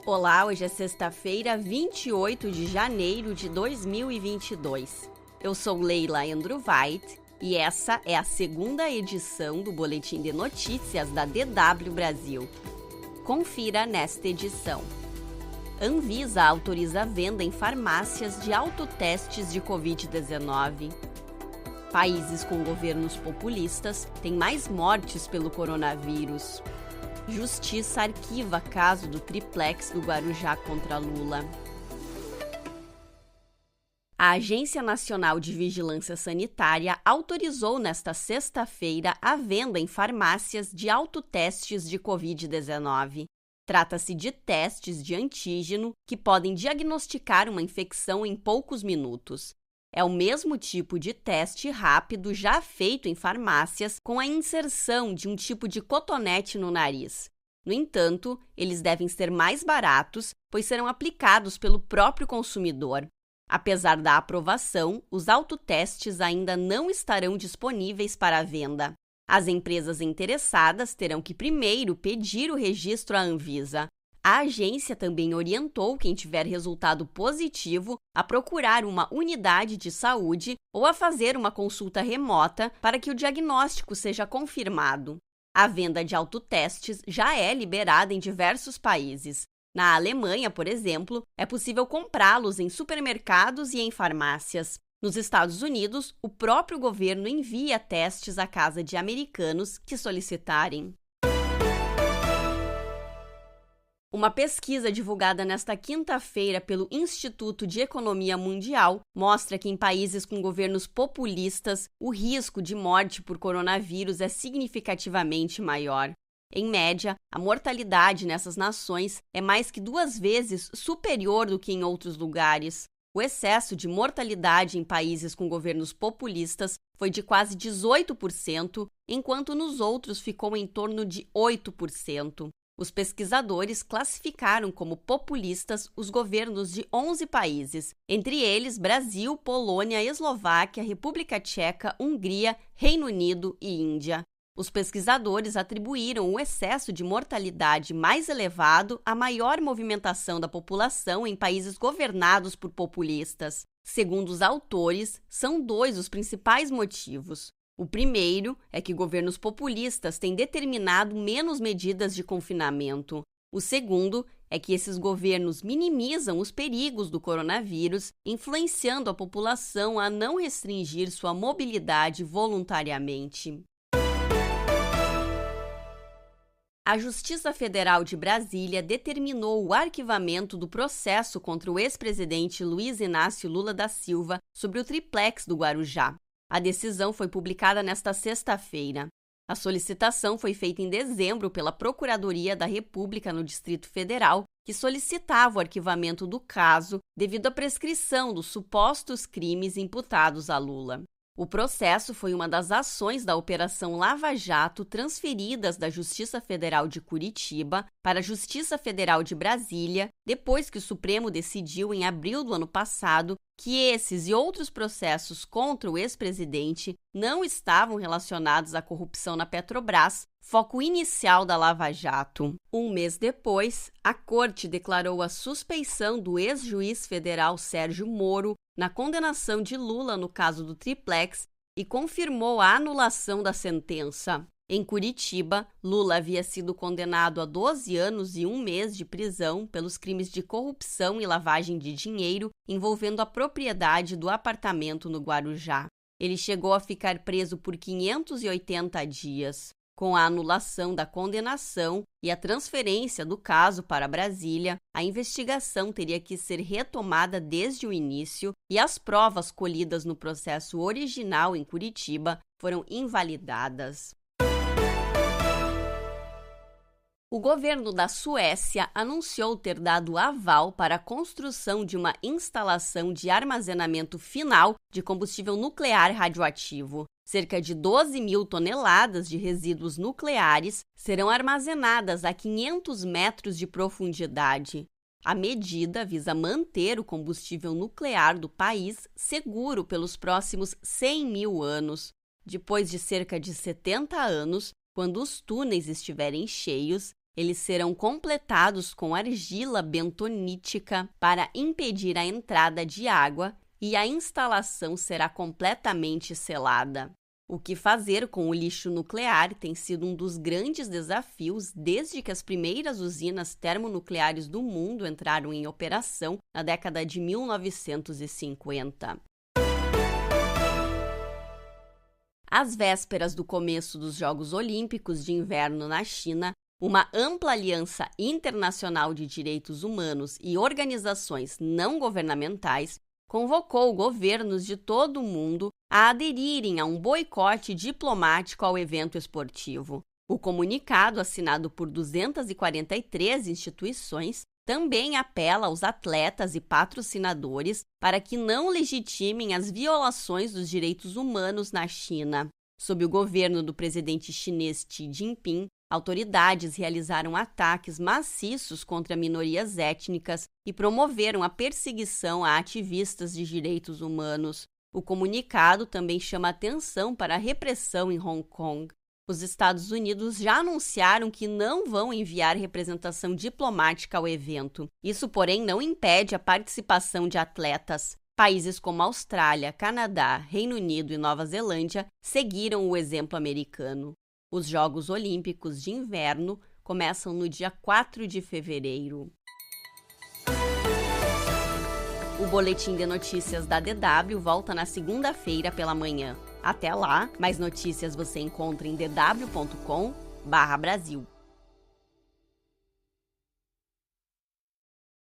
Olá, hoje é sexta-feira, 28 de janeiro de 2022. Eu sou Leila Endruweit e essa é a segunda edição do Boletim de Notícias da DW Brasil. Confira nesta edição. Anvisa autoriza a venda em farmácias de autotestes de Covid-19. Países com governos populistas têm mais mortes pelo coronavírus. Justiça arquiva caso do triplex do Guarujá contra Lula. A Agência Nacional de Vigilância Sanitária autorizou nesta sexta-feira a venda em farmácias de autotestes de Covid-19. Trata-se de testes de antígeno que podem diagnosticar uma infecção em poucos minutos. É o mesmo tipo de teste rápido já feito em farmácias com a inserção de um tipo de cotonete no nariz. No entanto, eles devem ser mais baratos, pois serão aplicados pelo próprio consumidor. Apesar da aprovação, os autotestes ainda não estarão disponíveis para a venda. As empresas interessadas terão que primeiro pedir o registro à Anvisa. A agência também orientou quem tiver resultado positivo a procurar uma unidade de saúde ou a fazer uma consulta remota para que o diagnóstico seja confirmado. A venda de autotestes já é liberada em diversos países. Na Alemanha, por exemplo, é possível comprá-los em supermercados e em farmácias. Nos Estados Unidos, o próprio governo envia testes à casa de americanos que solicitarem. Uma pesquisa divulgada nesta quinta-feira pelo Instituto de Economia Mundial mostra que em países com governos populistas, o risco de morte por coronavírus é significativamente maior. Em média, a mortalidade nessas nações é mais que 2 vezes superior do que em outros lugares. O excesso de mortalidade em países com governos populistas foi de quase 18%, enquanto nos outros ficou em torno de 8%. Os pesquisadores classificaram como populistas os governos de 11 países, entre eles Brasil, Polônia, Eslováquia, República Tcheca, Hungria, Reino Unido e Índia. Os pesquisadores atribuíram o excesso de mortalidade mais elevado à maior movimentação da população em países governados por populistas. Segundo os autores, são 2 os principais motivos. O primeiro é que governos populistas têm determinado menos medidas de confinamento. O segundo é que esses governos minimizam os perigos do coronavírus, influenciando a população a não restringir sua mobilidade voluntariamente. A Justiça Federal de Brasília determinou o arquivamento do processo contra o ex-presidente Luiz Inácio Lula da Silva sobre o triplex do Guarujá. A decisão foi publicada nesta sexta-feira. A solicitação foi feita em dezembro pela Procuradoria da República no Distrito Federal, que solicitava o arquivamento do caso devido à prescrição dos supostos crimes imputados a Lula. O processo foi uma das ações da Operação Lava Jato transferidas da Justiça Federal de Curitiba para a Justiça Federal de Brasília, depois que o Supremo decidiu em abril do ano passado que esses e outros processos contra o ex-presidente não estavam relacionados à corrupção na Petrobras, foco inicial da Lava Jato. Um mês depois, a Corte declarou a suspeição do ex-juiz federal Sérgio Moro na condenação de Lula no caso do triplex e confirmou a anulação da sentença. Em Curitiba, Lula havia sido condenado a 12 anos e 1 mês de prisão pelos crimes de corrupção e lavagem de dinheiro envolvendo a propriedade do apartamento no Guarujá. Ele chegou a ficar preso por 580 dias. Com a anulação da condenação e a transferência do caso para Brasília, a investigação teria que ser retomada desde o início e as provas colhidas no processo original em Curitiba foram invalidadas. O governo da Suécia anunciou ter dado aval para a construção de uma instalação de armazenamento final de combustível nuclear radioativo. Cerca de 12 mil toneladas de resíduos nucleares serão armazenadas a 500 metros de profundidade. A medida visa manter o combustível nuclear do país seguro pelos próximos 100 mil anos. Depois de cerca de 70 anos, quando os túneis estiverem cheios, Eles serão completados com argila bentonítica para impedir a entrada de água e a instalação será completamente selada. O que fazer com o lixo nuclear tem sido um dos grandes desafios desde que as primeiras usinas termonucleares do mundo entraram em operação na década de 1950. Às vésperas do começo dos Jogos Olímpicos de Inverno na China, uma ampla aliança internacional de direitos humanos e organizações não governamentais convocou governos de todo o mundo a aderirem a um boicote diplomático ao evento esportivo. O comunicado, assinado por 243 instituições, também apela aos atletas e patrocinadores para que não legitimem as violações dos direitos humanos na China. Sob o governo do presidente chinês Xi Jinping, autoridades realizaram ataques maciços contra minorias étnicas e promoveram a perseguição a ativistas de direitos humanos. O comunicado também chama atenção para a repressão em Hong Kong. Os Estados Unidos já anunciaram que não vão enviar representação diplomática ao evento. Isso, porém, não impede a participação de atletas. Países como Austrália, Canadá, Reino Unido e Nova Zelândia seguiram o exemplo americano. Os Jogos Olímpicos de Inverno começam no dia 4 de fevereiro. O Boletim de Notícias da DW volta na segunda-feira pela manhã. Até lá, mais notícias você encontra em dw.com/Brasil.